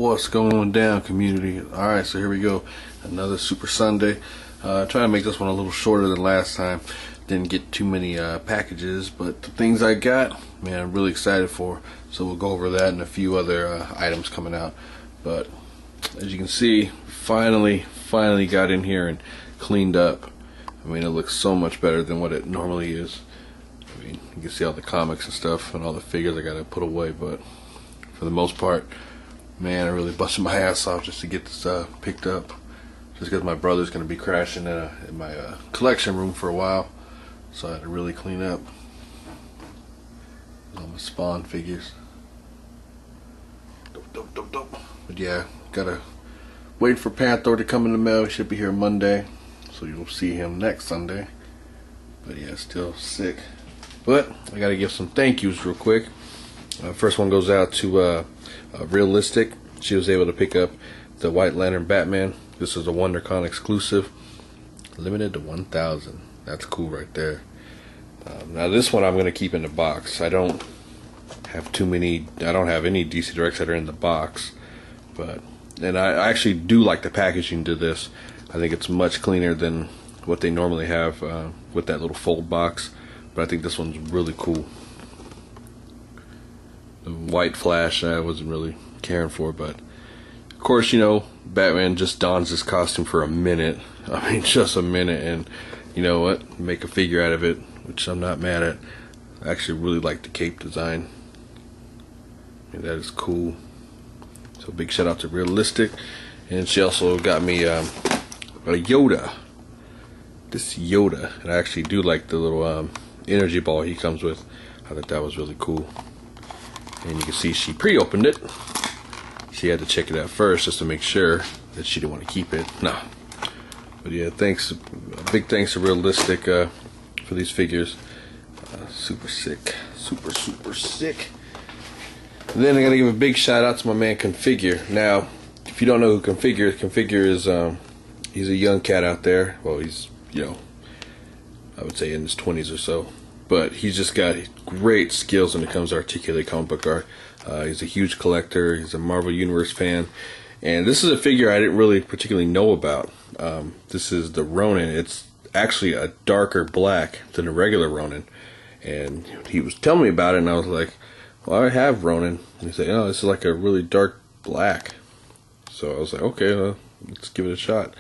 What's going down, community? Alright, so here we go. Another Super Sunday. Trying to make this one a little shorter than last time. Didn't get too many packages, but the things I got, man, I'm really excited for. So we'll go over that and a few other items coming out. But as you can see, finally got in here and cleaned up. I mean, it looks so much better than what it normally is. I mean, you can see all the comics and stuff and all the figures I gotta put away, but for the most part, man, I really busted my ass off just to get this picked up. Just because my brother's gonna be crashing in my collection room for a while, so I had to really clean up. All my Spawn figures. Dope. But yeah, gotta wait for Panther to come in the mail. He should be here Monday, so you'll see him next Sunday. But yeah, still sick. But I gotta give some thank yous real quick. First one goes out to Realistic. She was able to pick up the White Lantern Batman. This is a WonderCon exclusive, limited to 1,000. That's cool right there. Now this one I'm gonna keep in the box. I don't have any DC Directs that are in the box, and I actually do like the packaging to this. I think it's much cleaner than what they normally have with that little fold box. But I think this one's really cool. The White Flash I wasn't really caring for, but of course, you know, Batman just dons his costume for a minute. I mean, just a minute, and you know what? Make a figure out of it, which I'm not mad at. I actually really like the cape design. I mean, that is cool. So big shout out to Realistic. And she also got me a Yoda. This Yoda, and I actually do like the little energy ball he comes with. I thought that was really cool. And you can see she pre-opened it. She had to check it out first just to make sure that she didn't want to keep it. No. But yeah, big thanks to Realistic for these figures. Super sick. Super sick. And then I gotta give a big shout out to my man Configure. Now, if you don't know who Configure is, he's a young cat out there. Well, he's, you know, I would say in his 20s or so. But he's just got great skills when it comes to articulate comic book art. He's a huge collector. He's a Marvel Universe fan. And this is a figure I didn't really particularly know about. This is the Ronin. It's actually a darker black than a regular Ronin. And he was telling me about it, and I was like, well, I have Ronin. And he said, oh, this is like a really dark black. So I was like, okay, well, let's give it a shot.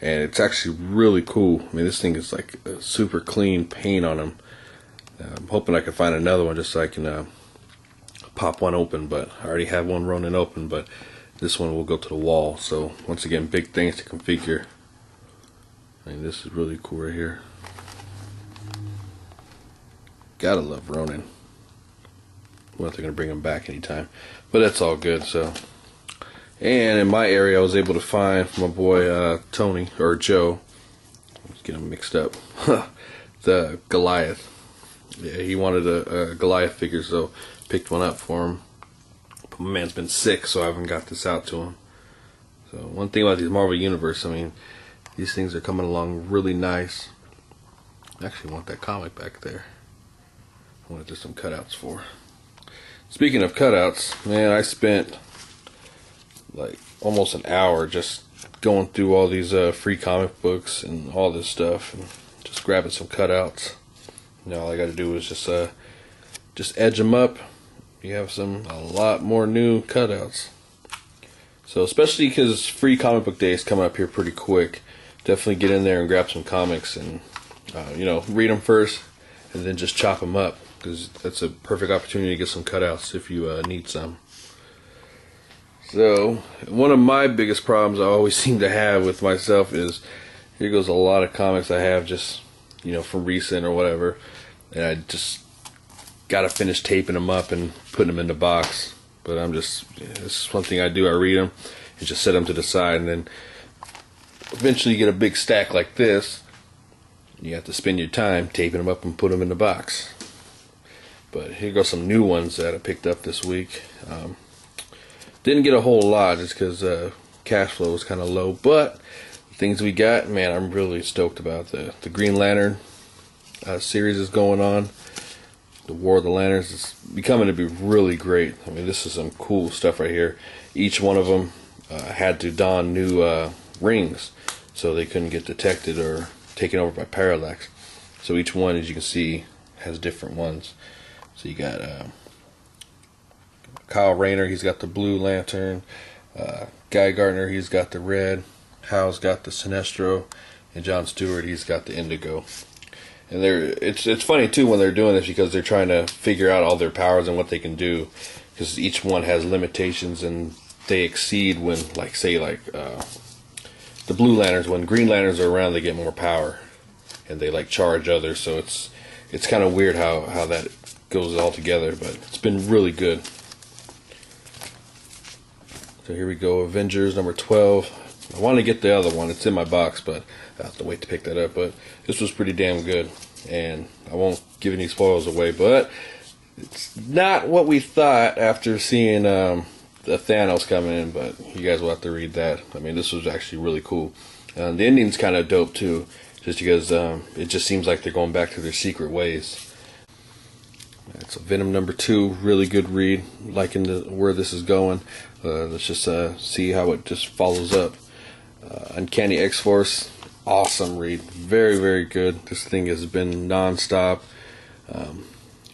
And it's actually really cool. I mean, this thing is like a super clean paint on him. I'm hoping I can find another one just so I can pop one open, but I already have one Ronin open, but this one will go to the wall. So once again, big thanks to Configure. I mean, this is really cool right here. Gotta love Ronin. Well, they're gonna bring him back anytime, but that's all good. So, and in my area, I was able to find from my boy Tony or Joe. Let's get them mixed up. The Goliath. Yeah, he wanted a Goliath figure, so picked one up for him. But my man's been sick, so I haven't got this out to him. So one thing about these Marvel Universe, I mean, these things are coming along really nice. I actually want that comic back there. I want to do some cutouts for. Speaking of cutouts, man, I spent like almost an hour just going through all these free comic books and all this stuff, and just grabbing some cutouts. Now all I got to do is just edge them up. You have a lot more new cutouts. So especially because free comic book day is coming up here pretty quick, definitely get in there and grab some comics and you know, read them first and then just chop them up, because that's a perfect opportunity to get some cutouts if you need some. So one of my biggest problems I always seem to have with myself is here goes a lot of comics I have just, you know, from recent or whatever, and I just gotta finish taping them up and putting them in the box. But this is one thing I do. I read them and just set them to the side, and then eventually you get a big stack like this. You have to spend your time taping them up and put them in the box. But here goes some new ones that I picked up this week. Didn't get a whole lot just because cash flow was kind of low, but the things we got, man, I'm really stoked about. The Green Lantern series is going on. The War of the Lanterns is becoming to be really great. I mean, this is some cool stuff right here. each one of them had to don new rings so they couldn't get detected or taken over by Parallax. So each one, as you can see, has different ones. So you got Kyle Rayner, he's got the blue lantern. Guy Gardner, he's got the red. Hal's got the Sinestro, and John Stewart, he's got the indigo. And it's funny too when they're doing this, because they're trying to figure out all their powers and what they can do, because each one has limitations and they exceed when, like, say, the Blue Lanterns, when Green Lanterns are around, they get more power and they like charge others. So it's kind of weird how that goes all together, but it's been really good. So here we go, Avengers number 12. I want to get the other one, it's in my box, but I have to wait to pick that up. But this was pretty damn good, and I won't give any spoilers away, but it's not what we thought after seeing the Thanos coming in, but you guys will have to read that. I mean, this was actually really cool. The ending's kind of dope too, just because it just seems like they're going back to their secret ways. It's Venom number 2, really good read, liking where this is going. Let's just see how it just follows up. Uncanny X-Force, awesome read, very, very good. This thing has been non-stop.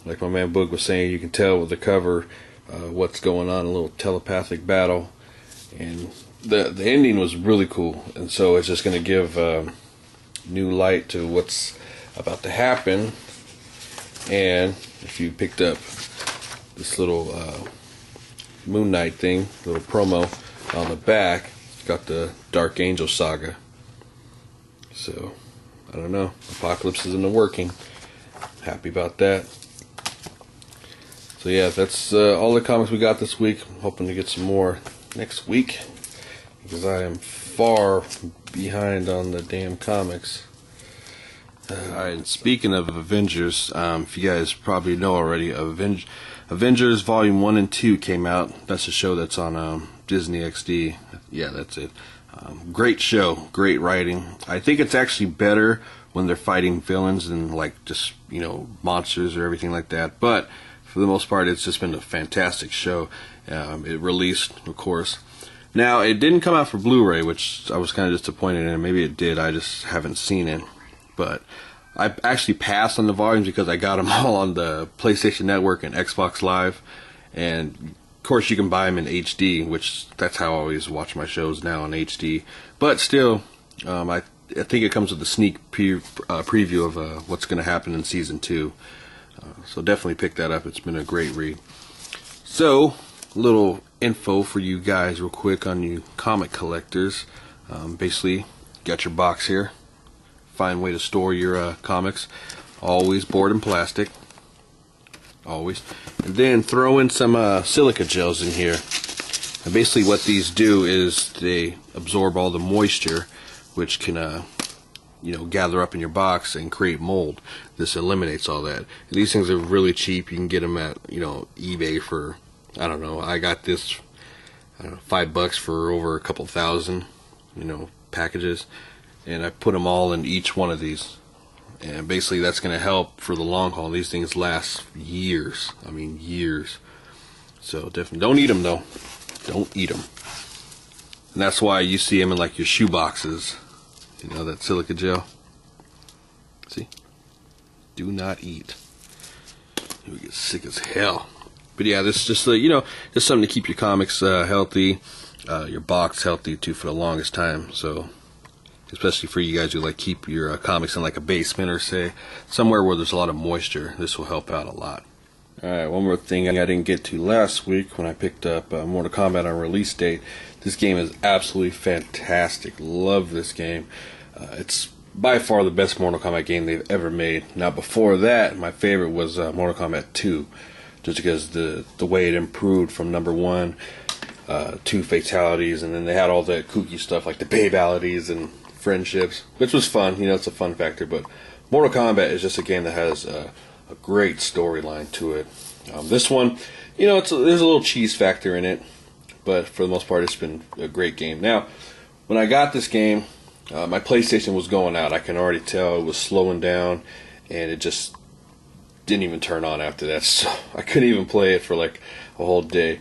Like my man Boog was saying, you can tell with the cover what's going on, a little telepathic battle, and the ending was really cool, and so it's just going to give new light to what's about to happen. And if you picked up this little Moon Knight thing, little promo on the back, it's got the Dark Angel saga. So I don't know, Apocalypse is in the working. Happy about that. So yeah, that's all the comics we got this week. I'm hoping to get some more next week, because I am far behind on the damn comics. Alright, speaking of Avengers, if you guys probably know already, Avengers Volume 1 and 2 came out. That's a show that's on Disney XD. Yeah, that's it. Great show, great writing. I think it's actually better when they're fighting villains than like just, monsters or everything like that. But for the most part, it's just been a fantastic show. It released, of course. Now, it didn't come out for Blu-ray, which I was kind of disappointed in. Maybe it did, I just haven't seen it. But I actually passed on the volumes because I got them all on the PlayStation Network and Xbox Live. And of course you can buy them in HD, which that's how I always watch my shows now, in HD. But still, I think it comes with a sneak preview of what's going to happen in Season 2. So definitely pick that up. It's been a great read. So, a little info for you guys real quick on you comic collectors. Basically, got your box here. Fine way to store your comics. Always board in plastic. Always. And then throw in some silica gels in here. And basically what these do is they absorb all the moisture, which can gather up in your box and create mold. This eliminates all that. And these things are really cheap. You can get them at eBay for, I don't know, I got this $5 for over a couple thousand packages, and I put them all in each one of these, and basically that's going to help for the long haul. These things last years. I mean years. So definitely don't eat them though. Don't eat them. And that's why you see them in like your shoe boxes. That silica gel. See? Do not eat. You would get sick as hell. But yeah, this is just just something to keep your comics healthy, your box healthy too for the longest time. So, especially for you guys who like keep your comics in like a basement or say somewhere where there's a lot of moisture, this will help out a lot. Alright, one more thing I didn't get to last week when I picked up Mortal Kombat on release date. This game is absolutely fantastic. Love this game. It's by far the best Mortal Kombat game they've ever made. Now before that, my favorite was Mortal Kombat 2. Just because the way it improved from number 1, 2 fatalities, and then they had all the kooky stuff like the babalities and friendships, which was fun. It's a fun factor. But Mortal Kombat is just a game that has a great storyline to it. This one, there's a little cheese factor in it, but for the most part, it's been a great game. Now, when I got this game, my PlayStation was going out. I can already tell it was slowing down, and it just didn't even turn on after that. So I couldn't even play it for like a whole day.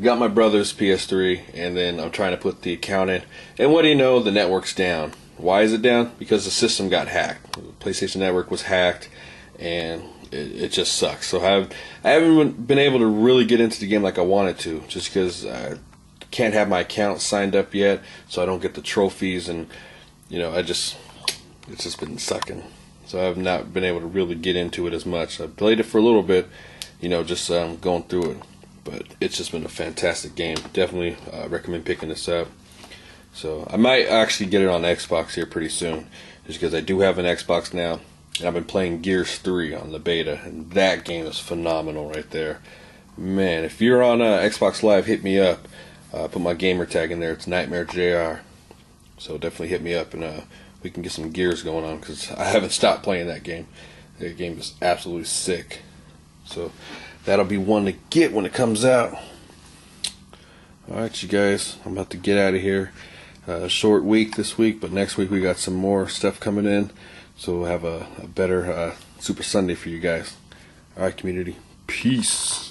got my brother's PS3, and then I'm trying to put the account in. And what do you know? The network's down. Why is it down? Because the system got hacked. The PlayStation Network was hacked, and it just sucks. So I haven't been able to really get into the game like I wanted to, just because I can't have my account signed up yet, so I don't get the trophies, and it's just been sucking. So I've not been able to really get into it as much. I played it for a little bit, just going through it. But it's just been a fantastic game. Definitely recommend picking this up. So I might actually get it on Xbox here pretty soon, just because I do have an Xbox now. And I've been playing Gears 3 on the beta, and that game is phenomenal right there. Man, if you're on Xbox Live, hit me up. Put my gamer tag in there. It's Nightmare JR. So definitely hit me up, and we can get some Gears going on, because I haven't stopped playing that game. That game is absolutely sick. So that'll be one to get when it comes out. Alright, you guys, I'm about to get out of here. Short week this week, but next week we got some more stuff coming in. So we'll have a better Super Sunday for you guys. Alright, community. Peace.